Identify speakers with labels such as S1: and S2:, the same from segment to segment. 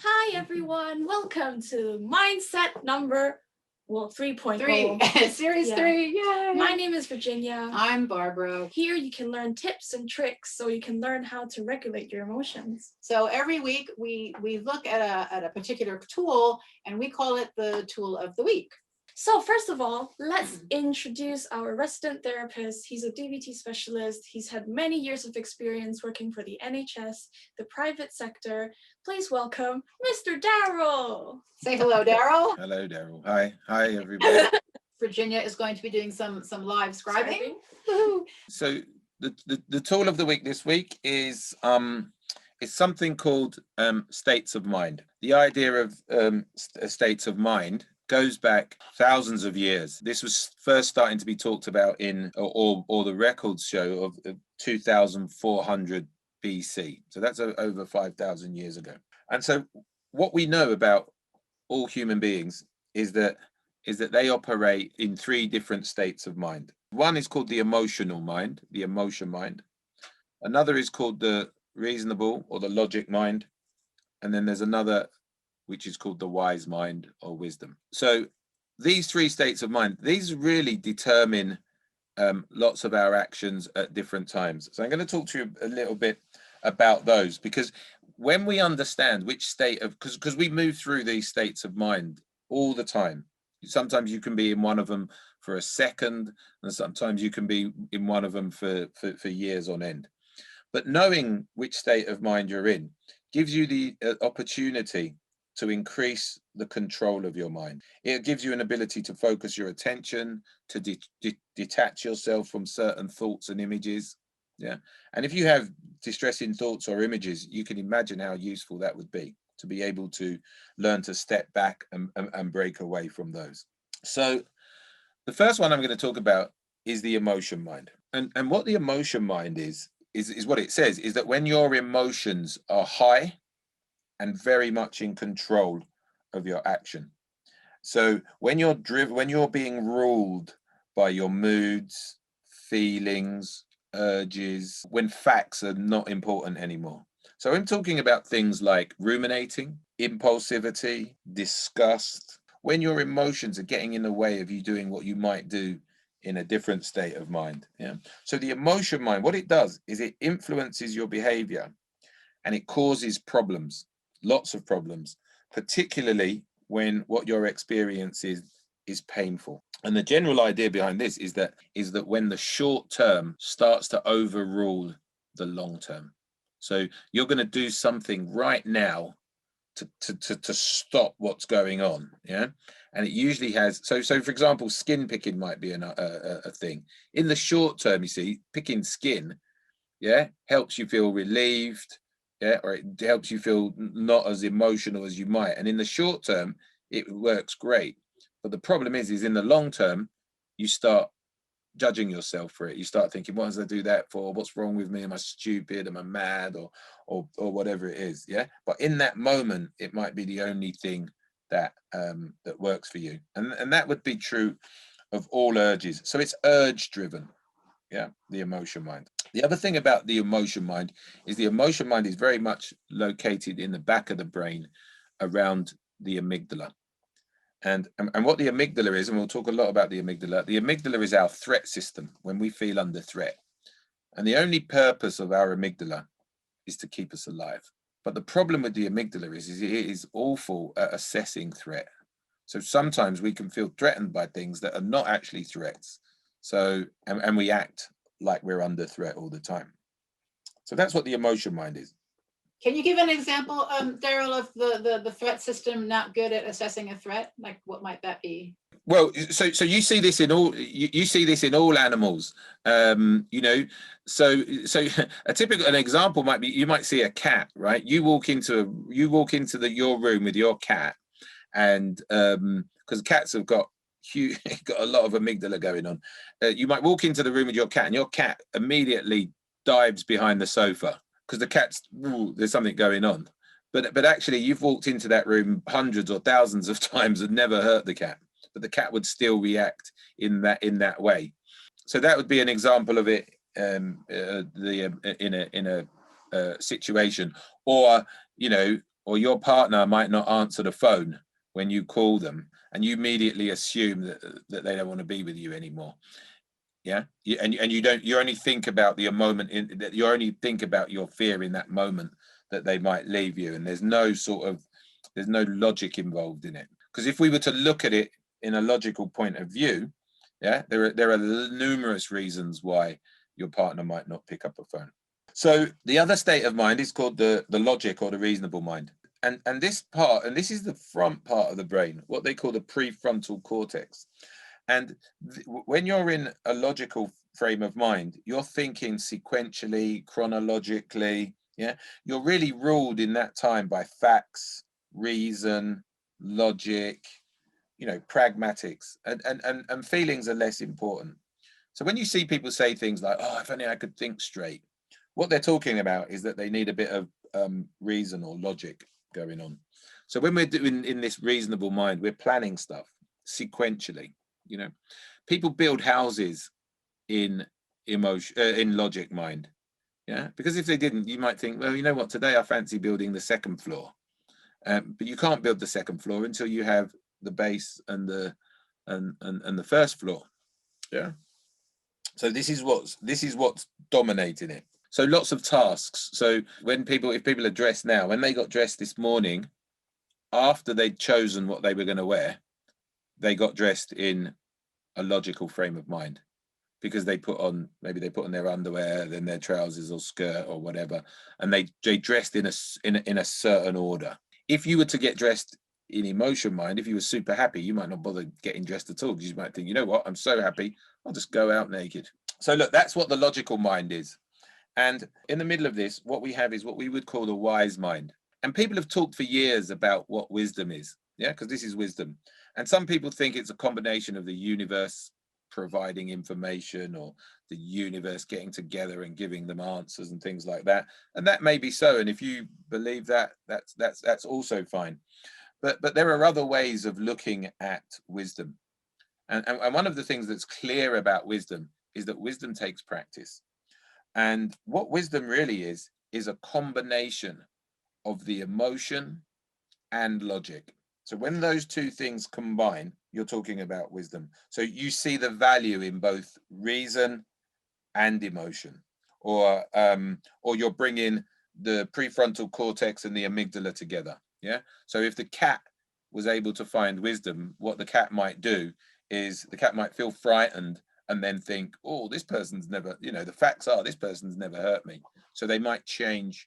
S1: Hi everyone, welcome to MindSET number 3.0.
S2: Series 3, yay!
S1: My name is Virginia.
S2: I'm Barbara.
S1: Here you can learn tips and tricks so you can learn how to regulate your emotions.
S2: So every week we look at a particular tool and we call it the tool of the week.
S1: So first of all, let's introduce our resident therapist. He's a DBT specialist. He's had many years of experience working for the NHS, the private sector. Please welcome Mr. Daryl.
S2: Say hello, Daryl.
S3: Hello, Daryl. Hi, everybody.
S2: Virginia is going to be doing some live scribing.
S3: So the tool of the week this week is something called states of mind. The idea of states of mind goes back thousands of years. This was first starting to be talked about in, or the records show, of 2400 BC. So that's over 5,000 years ago. And so what we know about all human beings is that they operate in three different states of mind. One is called the emotional mind, the emotion mind. Another is called the reasonable or the logic mind. And then there's another which is called the wise mind or wisdom. So these three states of mind, these really determine lots of our actions at different times. So I'm going to talk to you a little bit about those, because when we understand which state of, because we move through these states of mind all the time. Sometimes you can be in one of them for a second, and sometimes you can be in one of them for years on end. But knowing which state of mind you're in gives you the opportunity to increase the control of your mind. It gives you an ability to focus your attention, to detach yourself from certain thoughts and images. Yeah. And if you have distressing thoughts or images, you can imagine how useful that would be, to be able to learn to step back and break away from those. So the first one I'm going to talk about is the emotion mind. And what the emotion mind is what it says, is that when your emotions are high and very much in control of your action. So when you're driven, when you're being ruled by your moods, feelings, urges, when facts are not important anymore. So I'm talking about things like ruminating, impulsivity, disgust, when your emotions are getting in the way of you doing what you might do in a different state of mind. Yeah. So the emotion mind, what it does is it influences your behavior and it causes problems, lots of problems, particularly when what you're experiencing is painful. And the general idea behind this is that when the short term starts to overrule the long term. So you're going to do something right now to stop what's going on. Yeah. And it usually has, so for example, skin picking might be a thing. In the short term, you see, picking skin, yeah, helps you feel relieved. Yeah, or it helps you feel not as emotional as you might. And in the short term, it works great. But the problem is in the long term, you start judging yourself for it. You start thinking, what does I do that for? What's wrong with me? Am I stupid? Am I mad? Or whatever it is. Yeah. But in that moment, it might be the only thing that that works for you. And that would be true of all urges. So it's urge driven. Yeah, the emotion mind. The other thing about the emotion mind is the emotion mind is very much located in the back of the brain around the amygdala. And what the amygdala is, and we'll talk a lot about the amygdala is our threat system when we feel under threat. And the only purpose of our amygdala is to keep us alive. But the problem with the amygdala is it is awful at assessing threat. So sometimes we can feel threatened by things that are not actually threats. So, and we act like we're under threat all the time. So that's what the emotion mind is.
S2: Can you give an example, Daryl, of the threat system not good at assessing a threat? Like, what might that be?
S3: Well, so you see this in all all animals. You know, so an example might be, you might see a cat, right? You walk into your room with your cat, and because cats have got a lot of amygdala going on. You might walk into the room with your cat and your cat immediately dives behind the sofa because the cat's, there's something going on. But actually you've walked into that room hundreds or thousands of times and never hurt the cat, but the cat would still react in that way. So that would be an example of it in a situation. Or, you know, or your partner might not answer the phone when you call them, and you immediately assume that they don't want to be with you anymore. Yeah, and you only think about the moment in that, you only think about your fear in that moment that they might leave you, and there's no logic involved in it. Because if we were to look at it in a logical point of view, yeah, there are numerous reasons why your partner might not pick up a phone. So the other state of mind is called the logic or the reasonable mind. And this is the front part of the brain, what they call the prefrontal cortex. And when you're in a logical frame of mind, you're thinking sequentially, chronologically. Yeah, you're really ruled in that time by facts, reason, logic, pragmatics, and feelings are less important. So when you see people say things like, "Oh, if only I could think straight," what they're talking about is that they need a bit of reason or logic going on. So when we're doing in this reasonable mind, we're planning stuff sequentially. People build houses in logic mind. Yeah, because if they didn't, you might think, well, you know what, today I fancy building the second floor, but you can't build the second floor until you have the base and the first floor. Yeah, so this is what's dominating it. So lots of tasks. So if people are dressed now, when they got dressed this morning, after they'd chosen what they were going to wear, they got dressed in a logical frame of mind, because they put on their underwear, then their trousers or skirt or whatever, and they dressed in a certain order. If you were to get dressed in emotion mind, if you were super happy, you might not bother getting dressed at all, because you might think, you know what, I'm so happy, I'll just go out naked. So look, that's what the logical mind is. And in the middle of this, what we have is what we would call the wise mind. And people have talked for years about what wisdom is. Yeah, because this is wisdom. And some people think it's a combination of the universe providing information, or the universe getting together and giving them answers and things like that. And that may be so. And if you believe that, that's also fine. But there are other ways of looking at wisdom. And one of the things that's clear about wisdom is that wisdom takes practice. And what wisdom really is a combination of the emotion and logic. So when those two things combine, you're talking about wisdom. So you see the value in both reason and emotion, or you're bringing the prefrontal cortex and the amygdala together. Yeah. So if the cat was able to find wisdom, what the cat might do is the cat might feel frightened and then think, oh, this person's never, the facts are this person's never hurt me. So they might change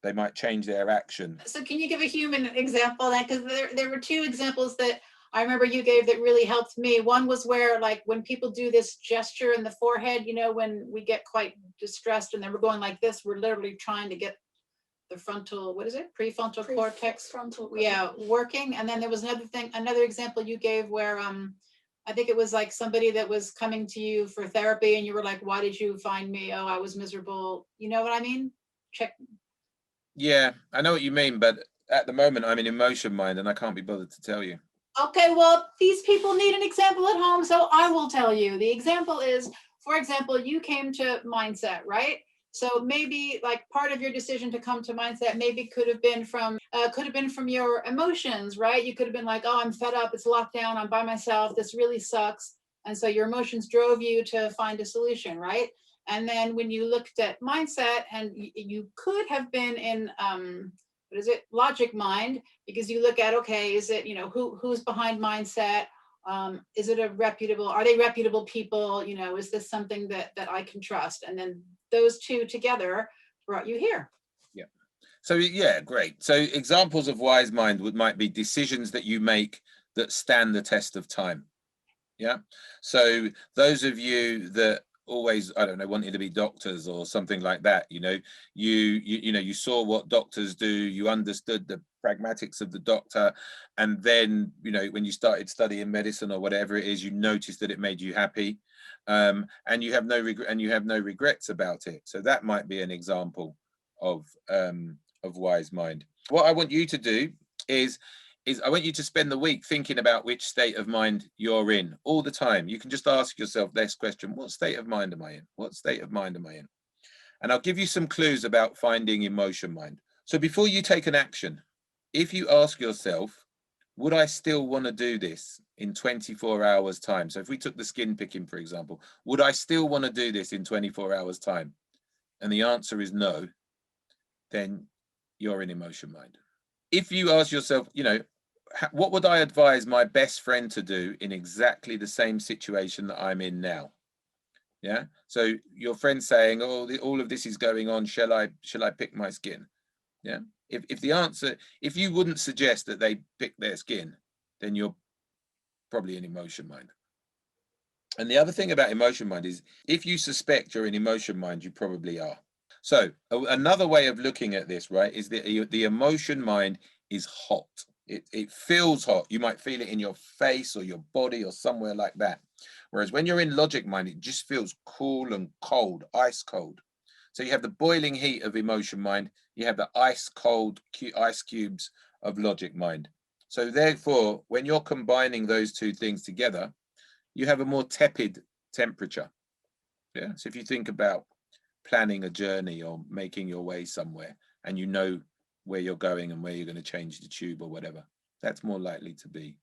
S3: their action.
S2: So can you give a human example of that? Because there were two examples that I remember you gave that really helped me. One was where, like, when people do this gesture in the forehead, when we get quite distressed and then we're going like this, we're literally trying to get the prefrontal cortex, working. And then there was another example you gave where I think it was like somebody that was coming to you for therapy and you were like, why did you find me? Oh, I was miserable. You know what I mean? Check.
S3: Yeah, I know what you mean, but at the moment I'm in emotion mind and I can't be bothered to tell you.
S2: Okay, well, these people need an example at home, so I will tell you. The example is, for example, you came to MindSET, right? So maybe like part of your decision to come to MindSET maybe could have been from your emotions, right? You could have been like, oh, I'm fed up, it's lockdown, I'm by myself, this really sucks. And so your emotions drove you to find a solution, right? And then when you looked at MindSET, and you could have been in logic mind, because you look at, okay, is it, who's behind MindSET? Is it are they reputable people? Is this something that I can trust? And then those two together brought you here.
S3: Yeah. So yeah, great. So examples of wise mind might be decisions that you make that stand the test of time. Yeah. So those of you that always, I don't know, wanted to be doctors or something like that, you saw what doctors do, you understood the pragmatics of the doctor, and then when you started studying medicine or whatever it is, you noticed that it made you happy, and you have no regrets about it. So that might be an example of wise mind. What I want you to do is I want you to spend the week thinking about which state of mind you're in all the time. You can just ask yourself this question: what state of mind am I in? What state of mind am I in? And I'll give you some clues about finding emotion mind. So before you take an action, if you ask yourself, would I still want to do this in 24 hours time? So if we took the skin picking, for example, would I still want to do this in 24 hours time? And the answer is no, then you're in emotion mind. If you ask yourself, you know, what would I advise my best friend to do in exactly the same situation that I'm in now? Yeah. So your friend's saying, oh, all of this is going on. Shall I pick my skin? Yeah. If the answer, if you wouldn't suggest that they pick their skin, then you're probably in emotion mind. And the other thing about emotion mind is if you suspect you're in emotion mind, you probably are. So another way of looking at this, right, is that the emotion mind is hot. It feels hot. You might feel it in your face or your body or somewhere like that. Whereas when you're in logic mind, it just feels cool and cold, ice cold. So you have the boiling heat of emotion mind. You have the ice cold ice cubes of logic mind. So therefore, when you're combining those two things together, you have a more tepid temperature. Yeah. So if you think about planning a journey or making your way somewhere and you know where you're going and where you're going to change the tube or whatever, that's more likely to be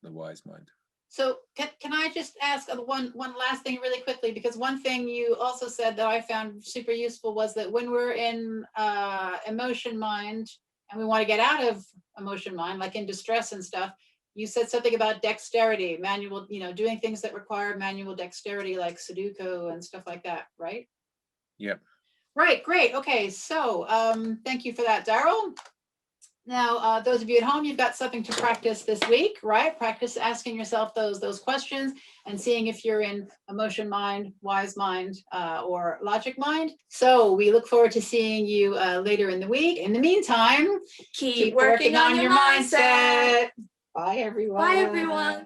S3: the wise mind.
S2: So can I just ask one last thing really quickly, because one thing you also said that I found super useful was that when we're in emotion mind and we want to get out of emotion mind, like in distress and stuff, you said something about dexterity, manual, you know, doing things that require manual dexterity like Sudoku and stuff like that, right?
S3: Yep.
S2: Right, great. Okay, so thank you for that, Daryl. Now, those of you at home, you've got something to practice this week, right? Practice asking yourself those questions and seeing if you're in emotion mind, wise mind, or logic mind. So we look forward to seeing you later in the week. In the meantime,
S1: Keep working on your mindset.
S2: Bye, everyone.
S1: Bye, everyone.